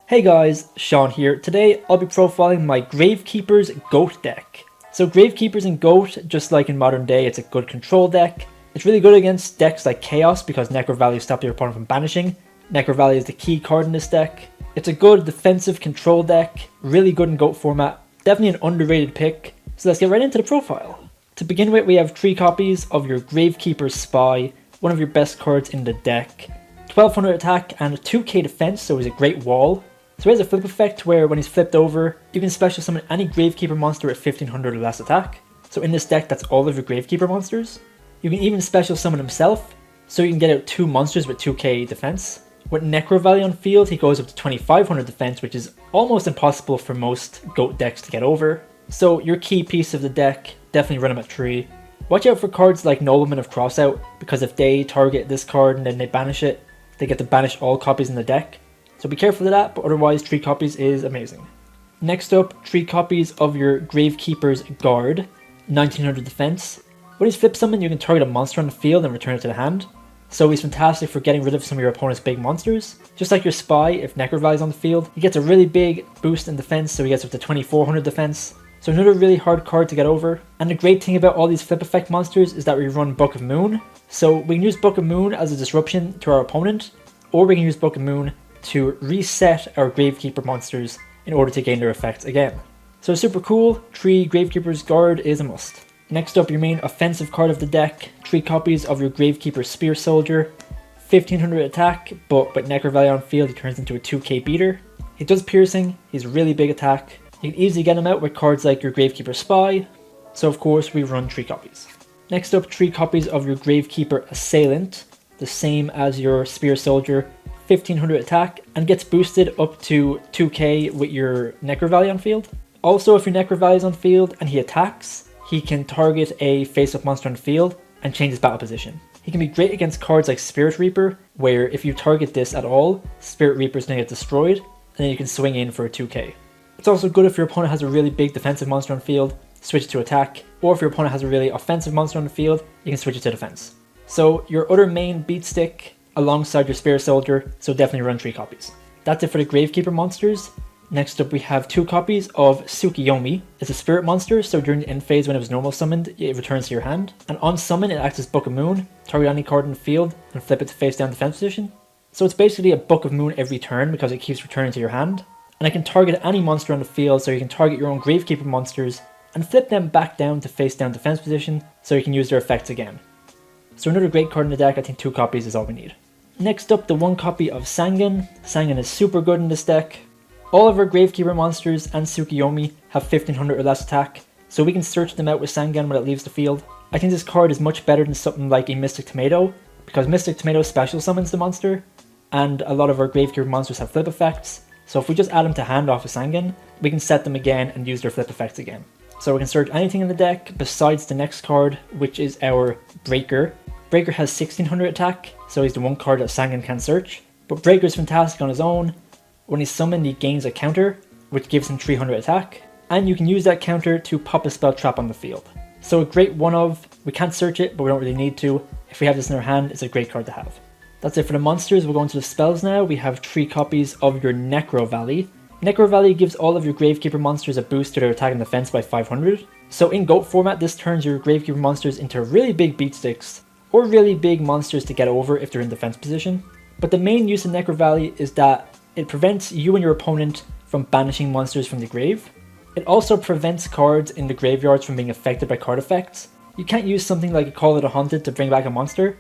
Hey guys, Sean here. Today I'll be profiling my Gravekeeper's GOAT deck. So Gravekeeper's in GOAT, just like in modern day, it's a good control deck. It's really good against decks like Chaos because Necrovalley stops your opponent from banishing. Necrovalley is the key card in this deck. It's a good defensive control deck, really good in GOAT format, definitely an underrated pick. So let's get right into the profile. To begin with, we have 3 copies of your Gravekeeper's Spy, one of your best cards in the deck. 1200 attack and 2k defense, so he's a great wall. So he has a flip effect where when he's flipped over, you can special summon any Gravekeeper monster with 1500 or less attack. So in this deck, that's all of your Gravekeeper monsters. You can even special summon himself, so you can get out 2 monsters with 2k defense. With Necrovalley on field, he goes up to 2500 defense, which is almost impossible for most GOAT decks to get over. So your key piece of the deck, definitely run him at 3. Watch out for cards like Nobleman of Crossout, because if they target this card and then they banish it, they get to banish all copies in the deck. So be careful of that, but otherwise 3 copies is amazing. Next up, 3 copies of your Gravekeeper's Guard, 1900 defense. When he's flip summoned, you can target a monster on the field and return it to the hand. So he's fantastic for getting rid of some of your opponent's big monsters. Just like your Spy, if Necrovalley is on the field, he gets a really big boost in defense, so he gets up to 2400 defense. So another really hard card to get over. And the great thing about all these flip effect monsters is that we run Book of Moon. So we can use Book of Moon as a disruption to our opponent, or we can use Book of Moon to reset our Gravekeeper monsters in order to gain their effects again. So super cool, 3 Gravekeeper's Guard is a must. Next up, your main offensive card of the deck, 3 copies of your Gravekeeper Spear Soldier, 1500 attack, but with Necrovalley on field he turns into a 2k beater. He does piercing, he's really big attack. You can easily get him out with cards like your Gravekeeper Spy, so of course we run 3 copies. Next up, 3 copies of your Gravekeeper Assailant, the same as your Spear Soldier, 1500 attack, and gets boosted up to 2k with your Necrovalley on field. Also, if your Necrovalley is on field and he attacks, he can target a face-up monster on the field and change his battle position. He can be great against cards like Spirit Reaper, where if you target this at all, Spirit Reaper is going to get destroyed, and then you can swing in for a 2k. It's also good if your opponent has a really big defensive monster on field, switch it to attack, or if your opponent has a really offensive monster on the field, you can switch it to defense. So your other main beat stick alongside your Spear Soldier, so definitely run 3 copies. That's it for the Gravekeeper monsters. Next up we have 2 copies of Tsukuyomi. It's a spirit monster, so during the end phase when it was normal summoned, it returns to your hand. And on summon it acts as Book of Moon, target any card in the field and flip it to face down defense position. So it's basically a Book of Moon every turn because it keeps returning to your hand. And it can target any monster on the field, so you can target your own Gravekeeper monsters and flip them back down to face down defense position so you can use their effects again. So another great card in the deck, I think 2 copies is all we need. Next up, the 1 copy of Sangan. Sangan is super good in this deck. All of our Gravekeeper monsters and Tsukuyomi have 1500 or less attack, so we can search them out with Sangan when it leaves the field. I think this card is much better than something like a Mystic Tomato, because Mystic Tomato special summons the monster, and a lot of our Gravekeeper monsters have flip effects, so if we just add them to hand off of Sangan, we can set them again and use their flip effects again. So we can search anything in the deck besides the next card, which is our Breaker. Breaker has 1600 attack, so he's the 1 card that Sangan can search. But Breaker is fantastic on his own. When he's summoned, he gains a counter, which gives him 300 attack. And you can use that counter to pop a spell trap on the field. So a great one of, we can't search it, but we don't really need to. If we have this in our hand, it's a great card to have. That's it for the monsters. We'll go into the spells now. We have 3 copies of your Necrovalley. Necrovalley gives all of your Gravekeeper monsters a boost to their attack and defense by 500. So in GOAT format, this turns your Gravekeeper monsters into really big beat sticks, or really big monsters to get over if they're in defense position. But the main use of Necrovalley is that it prevents you and your opponent from banishing monsters from the grave. It also prevents cards in the graveyards from being affected by card effects. You can't use something like a Call of the Hunted to bring back a monster.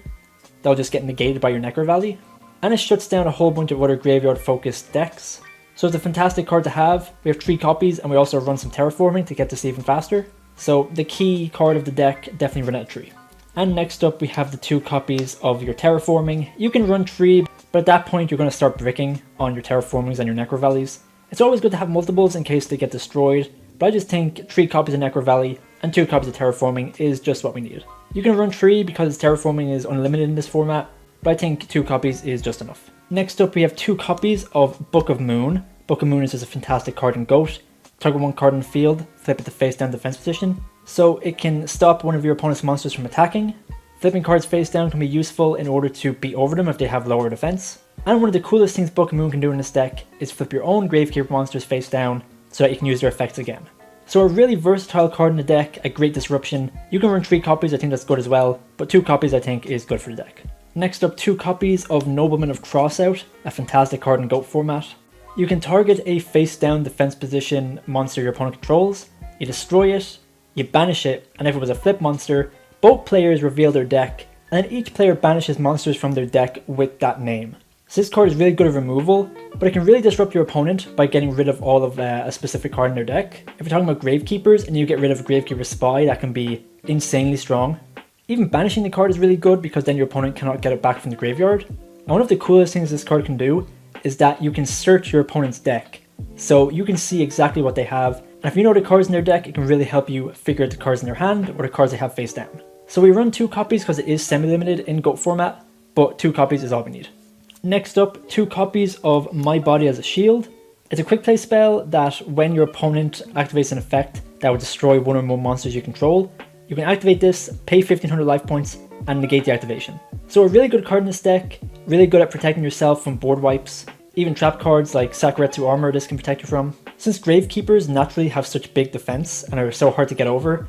They'll just get negated by your Necrovalley. And it shuts down a whole bunch of other graveyard focused decks. So it's a fantastic card to have. We have 3 copies and we also run some Terraforming to get this even faster. So the key card of the deck, definitely run at 3. And next up we have the 2 copies of your Terraforming. You can run 3, but at that point you're going to start bricking on your Terraformings and your Necrovalleys. It's always good to have multiples in case they get destroyed, but I just think 3 copies of Necrovalley and 2 copies of Terraforming is just what we need. You can run 3 because Terraforming is unlimited in this format, but I think 2 copies is just enough. Next up we have 2 copies of Book of Moon. Book of Moon is just a fantastic card in GOAT. Target 1 card in the field, flip it to face down defense position. So it can stop one of your opponent's monsters from attacking. Flipping cards face down can be useful in order to beat over them if they have lower defense. And one of the coolest things Book of Moon can do in this deck is flip your own Gravekeeper monsters face down so that you can use their effects again. So a really versatile card in the deck, a great disruption. You can run 3 copies, I think that's good as well, but 2 copies I think is good for the deck. Next up, 2 copies of Nobleman of Crossout, a fantastic card in GOAT format. You can target a face down defense position monster your opponent controls, you destroy it, you banish it, and if it was a flip monster, both players reveal their deck, and then each player banishes monsters from their deck with that name. So this card is really good at removal, but it can really disrupt your opponent by getting rid of all of a specific card in their deck. If you're talking about Gravekeepers and you get rid of a Gravekeeper Spy, that can be insanely strong. Even banishing the card is really good because then your opponent cannot get it back from the graveyard. And one of the coolest things this card can do is that you can search your opponent's deck. So you can see exactly what they have, and if you know the cards in their deck, it can really help you figure out the cards in their hand or the cards they have face down. So we run 2 copies because it is semi-limited in GOAT format, but 2 copies is all we need. Next up, 2 copies of My Body as a Shield. It's a quick play spell that when your opponent activates an effect that would destroy 1 or more monsters you control, you can activate this, pay 1500 life points, and negate the activation. So a really good card in this deck, really good at protecting yourself from board wipes. Even trap cards like Sakuretsu Armor this can protect you from. Since Gravekeepers naturally have such big defense and are so hard to get over,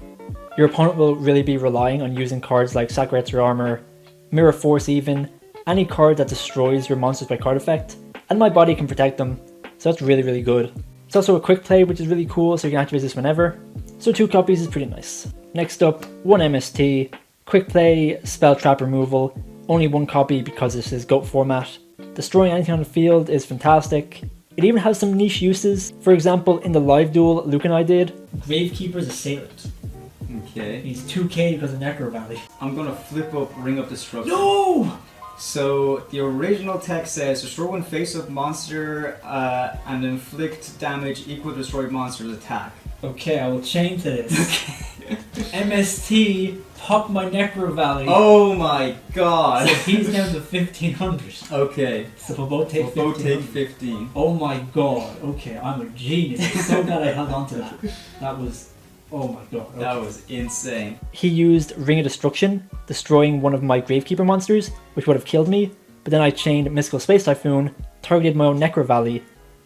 your opponent will really be relying on using cards like Sakuretsu Armor, Mirror Force even, any card that destroys your monsters by card effect, and My Body can protect them, so that's really, really good. It's also a quick play, which is really cool, so you can activate this whenever, so 2 copies is pretty nice. Next up, 1 MST, quick play, spell trap removal, only 1 copy because this is GOAT format. Destroying anything on the field is fantastic. It even has some niche uses, for example in the live duel Luke and I did. Gravekeeper's Assailant. Okay. He's 2k because of Necrovalley. I'm gonna flip up Ring of Destruction. No! So the original text says destroy 1 face-up monster and inflict damage equal to destroyed monster's attack. Okay, I will change to this. Okay. MST, pop my Necrovalley. Oh my god. So he's down to 1500. Okay. So we'll both take 15. We'll both take 15. Oh my god. Okay, I'm a genius. I'm so glad I held on to that. That was... Oh my god. Okay. That was insane. He used Ring of Destruction, destroying one of my Gravekeeper monsters, which would have killed me, but then I chained Mystical Space Typhoon, targeted my own Necrovalley.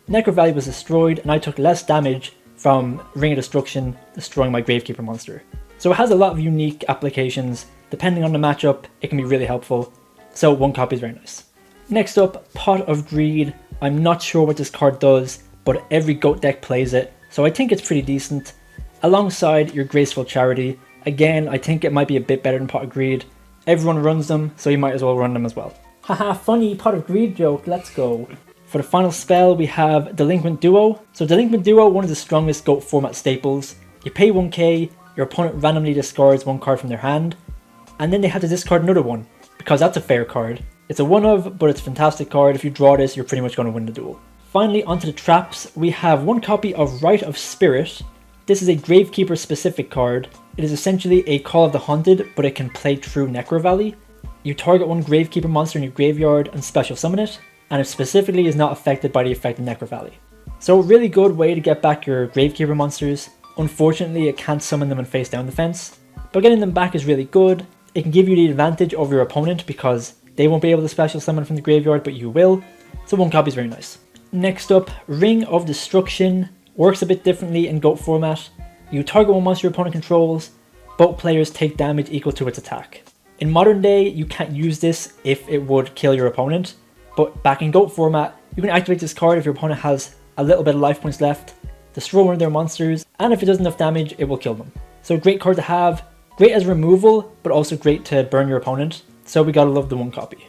Necrovalley was destroyed, and I took less damage from Ring of Destruction, destroying my Gravekeeper monster. So it has a lot of unique applications. Depending on the matchup, it can be really helpful. So 1 copy is very nice. Next up, Pot of Greed. I'm not sure what this card does, but every GOAT deck plays it, so I think it's pretty decent. Alongside your Graceful Charity, again, I think it might be a bit better than Pot of Greed. Everyone runs them, so you might as well run them as well. Haha, funny Pot of Greed joke, let's go. For the final spell, we have Delinquent Duo. So Delinquent Duo, one of the strongest GOAT format staples. You pay 1k, your opponent randomly discards 1 card from their hand, and then they have to discard another one, because that's a fair card. It's a one-of, but it's a fantastic card. If you draw this, you're pretty much going to win the duel. Finally, onto the traps, we have 1 copy of Rite of Spirit. This is a Gravekeeper specific card. It is essentially a Call of the Haunted, but it can play through Necrovalley. You target 1 Gravekeeper monster in your graveyard and special summon it, and it specifically is not affected by the effect of Necrovalley. So a really good way to get back your Gravekeeper monsters. Unfortunately, it can't summon them in face down defense, but getting them back is really good. It can give you the advantage over your opponent because they won't be able to special summon from the graveyard, but you will, so 1 copy is very nice. Next up, Ring of Destruction. Works a bit differently in GOAT format. You target 1 monster your opponent controls, both players take damage equal to its attack. In modern day, you can't use this if it would kill your opponent, but back in GOAT format, you can activate this card if your opponent has a little bit of life points left, destroy 1 of their monsters, and if it does enough damage, it will kill them. So great card to have, great as removal, but also great to burn your opponent, so we gotta love the 1 copy.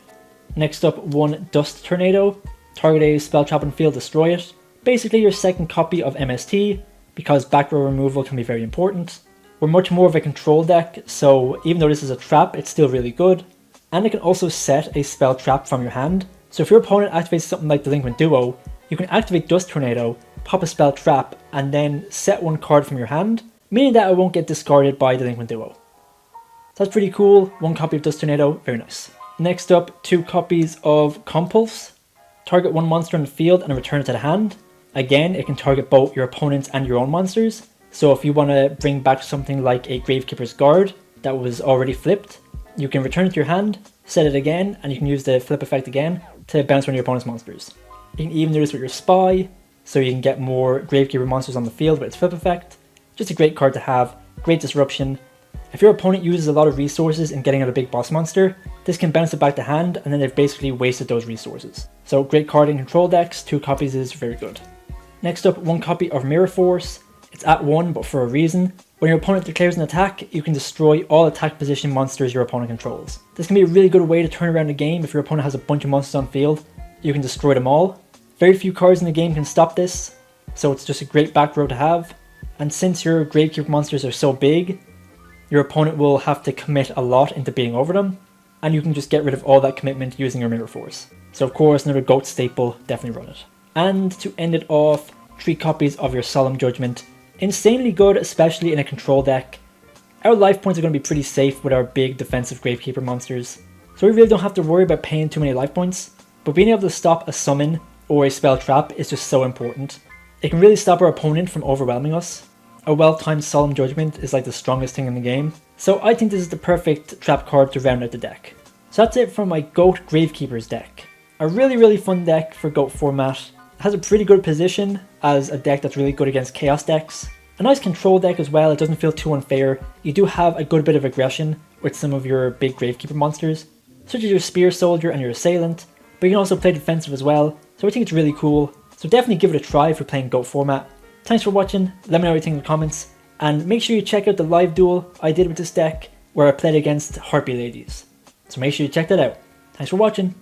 Next up, 1 Dust Tornado. Target a spell trap on field, destroy it. Basically your second copy of MST, because back row removal can be very important. We're much more of a control deck, so even though this is a trap, it's still really good. And it can also set a spell trap from your hand. So if your opponent activates something like Delinquent Duo, you can activate Dust Tornado, pop a spell trap, and then set 1 card from your hand, meaning that it won't get discarded by Delinquent Duo. So that's pretty cool. 1 copy of Dust Tornado, very nice. Next up, 2 copies of Compulse. Target 1 monster in the field and return it to the hand. Again, it can target both your opponents and your own monsters. So if you want to bring back something like a Gravekeeper's Guard that was already flipped, you can return it to your hand, set it again, and you can use the flip effect again. to bounce around your opponent's monsters. You can even do this with your Spy, so you can get more Gravekeeper monsters on the field with its flip effect. Just a great card to have, great disruption. If your opponent uses a lot of resources in getting out a big boss monster, this can bounce it back to hand and then they've basically wasted those resources. So great card in control decks, 2 copies is very good. Next up, 1 copy of Mirror Force. It's at 1 but for a reason. When your opponent declares an attack, you can destroy all attack position monsters your opponent controls. This can be a really good way to turn around a game if your opponent has a bunch of monsters on field. You can destroy them all. Very few cards in the game can stop this, so it's just a great back row to have. And since your Gravekeeper monsters are so big, your opponent will have to commit a lot into beating over them, and you can just get rid of all that commitment using your Mirror Force. So of course, another GOAT staple, definitely run it. And to end it off, 3 copies of your Solemn Judgment. Insanely good, especially in a control deck. Our life points are going to be pretty safe with our big defensive Gravekeeper monsters, so we really don't have to worry about paying too many life points, but being able to stop a summon or a spell trap is just so important. It can really stop our opponent from overwhelming us. A well-timed Solemn Judgment is like the strongest thing in the game, so I think this is the perfect trap card to round out the deck. So that's it for my GOAT Gravekeepers deck. A really fun deck for GOAT format. It has a pretty good position as a deck that's really good against chaos decks. A nice control deck as well, it doesn't feel too unfair. You do have a good bit of aggression with some of your big Gravekeeper monsters, such as your Spear Soldier and your Assailant, but you can also play defensive as well, so I think it's really cool. So definitely give it a try if you're playing GOAT format. Thanks for watching, let me know what you think in the comments, and make sure you check out the live duel I did with this deck where I played against Harpy Ladies. So make sure you check that out. Thanks for watching.